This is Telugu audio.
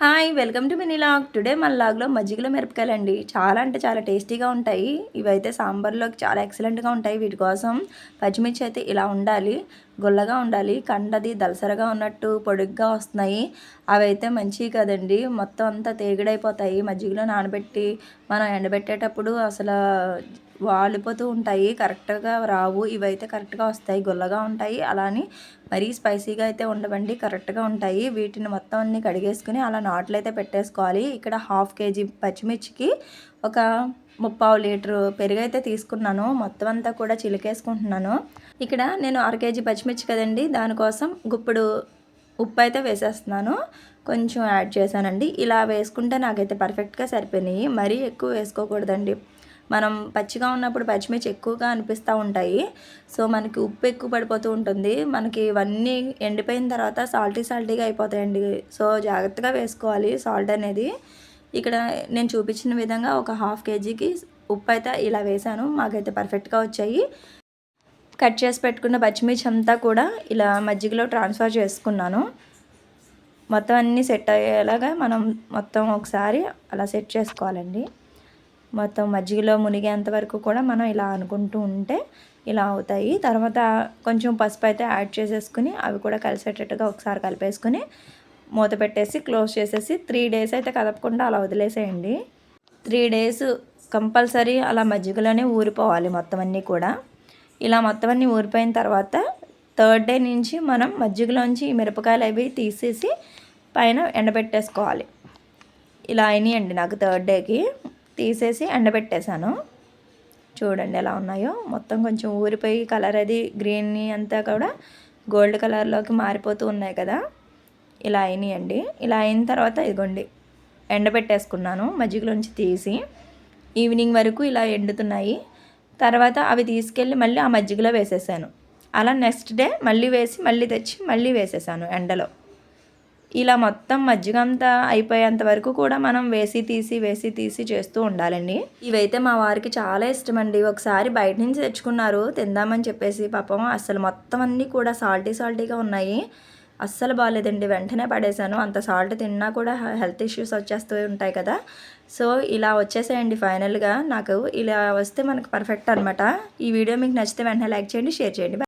Hi welcome to mini log. Today మన లాగ్లో మజ్జిగలో మిరపకాయలండి. చాలా అంటే చాలా టేస్టీగా ఉంటాయి. ఇవైతే సాంబార్లోకి చాలా ఎక్సలెంట్గా ఉంటాయి. వీటి కోసం పచ్చిమిర్చి అయితే ఇలా ఉండాలి, గుల్లగా ఉండాలి, కండది దలసరగా ఉన్నట్టు పొడుగ్గా వస్తున్నాయి. అవైతే మంచివి కదండి, మొత్తం అంతా తేగిడైపోతాయి. మజ్జిగలో నానబెట్టి మనం ఎండబెట్టేటప్పుడు అసలు వాలిపోతూ ఉంటాయి, కరెక్ట్గా రావు. ఇవైతే కరెక్ట్గా వస్తాయి, గుల్లగా ఉంటాయి. అలానే మరీ స్పైసీగా అయితే ఉండవండి, కరెక్ట్గా ఉంటాయి. వీటిని మొత్తం అన్ని కడిగేసుకుని అలా నాట్లు అయితే పెట్టేసుకోవాలి. ఇక్కడ 1/2 కేజీ పచ్చిమిర్చికి ఒక 3/4 లీటరు పెరుగు అయితే తీసుకున్నాను. మొత్తం అంతా కూడా చిలికేసుకుంటున్నాను. ఇక్కడ నేను 1/2 కేజీ పచ్చిమిర్చి కదండి, దానికోసం గుప్పుడు ఉప్పు అయితే వేసేస్తున్నాను. కొంచెం యాడ్ చేశానండి. ఇలా వేసుకుంటే నాకైతే పర్ఫెక్ట్గా సరిపోయినాయి. మరీ ఎక్కువ వేసుకోకూడదండి. మనం పచ్చిగా ఉన్నప్పుడు పచ్చిమిర్చి ఎక్కువగా అనిపిస్తూ ఉంటాయి. సో మనకి ఉప్పు ఎక్కువ పడిపోతూ ఉంటుంది. మనకి ఇవన్నీ ఎండిపోయిన తర్వాత సాల్టీగా అయిపోతాయండి. సో జాగ్రత్తగా వేసుకోవాలి సాల్ట్ అనేది. ఇక్కడ నేను చూపించిన విధంగా ఒక 1/2 కేజీకి ఉప్పు అయితే ఇలా వేసాను. మాకైతే పర్ఫెక్ట్గా వచ్చాయి. కట్ చేసి పెట్టుకున్న పచ్చిమిర్చి అంతా కూడా ఇలా మజ్జిగలో ట్రాన్స్ఫర్ చేసుకున్నాను. మొత్తం అన్నీ సెట్ అయ్యేలాగా మనం మొత్తం ఒకసారి అలా సెట్ చేసుకోవాలండి. మొత్తం మజ్జిగలో మునిగేంత వరకు కూడా మనం ఇలా అనుకుంటూ ఉంటే ఇలా అవుతాయి. తర్వాత కొంచెం పసుపు అయితే యాడ్ చేసేసుకుని అవి కూడా కలిసేటట్టుగా ఒకసారి కలిపేసుకుని మూత పెట్టేసి క్లోజ్ చేసేసి 3 డేస్ అయితే కదపకుండా అలా వదిలేసేయండి. 3 డేస్ కంపల్సరీ అలా మజ్జిగలోనే ఊరిపోవాలి మొత్తం అన్నీ కూడా. ఇలా మొత్తం అన్నీ ఊరిపోయిన తర్వాత 3rd డే నుంచి మనం మజ్జిగలోంచి ఈ మిరపకాయలు అవి తీసేసి పైన ఎండబెట్టేసుకోవాలి. ఇలా అయినాయండి నాకు 3rd డేకి. తీసేసి ఎండబెట్టేశాను. చూడండి ఎలా ఉన్నాయో. మొత్తం కొంచెం ఊరిపోయి కలర్ అది గ్రీన్ అంతా కూడా గోల్డ్ కలర్లోకి మారిపోతూ ఉన్నాయి కదా, ఇలా అయినాయండి. ఇలా అయిన తర్వాత ఇదిగోండి ఎండబెట్టేసుకున్నాను మజ్జిగలోంచి తీసి. ఈవినింగ్ వరకు ఇలా ఎండుతున్నాయి. తర్వాత అవి తీసుకెళ్ళి మళ్ళీ ఆ మజ్జిగలో వేసేసాను. అలా నెక్స్ట్ డే మళ్ళీ వేసి మళ్ళీ తెచ్చి మళ్ళీ వేసేసాను ఎండలో. ఇలా మొత్తం మజ్జిగ అంతా అయిపోయేంత వరకు కూడా మనం వేసి తీసి చేస్తూ ఉండాలండి. ఇవైతే మా వారికి చాలా ఇష్టం అండి. ఒకసారి బయట నుంచి తెచ్చుకున్నారు తిందామని చెప్పేసి. పాపం అసలు మొత్తం అన్నీ కూడా సాల్టీగా ఉన్నాయి. అస్సలు బాగాలేదండి, వెంటనే పడేశాను. అంత సాల్ట్ తిన్నా కూడా హెల్త్ ఇష్యూస్ వచ్చేస్తూ ఉంటాయి కదా. సో ఇలా వచ్చేసేయండి ఫైనల్గా. నాకు ఇలా వస్తే మనకు పర్ఫెక్ట్ అనమాట. ఈ వీడియో మీకు నచ్చితే వెంటనే లైక్ చేయండి, షేర్ చేయండి.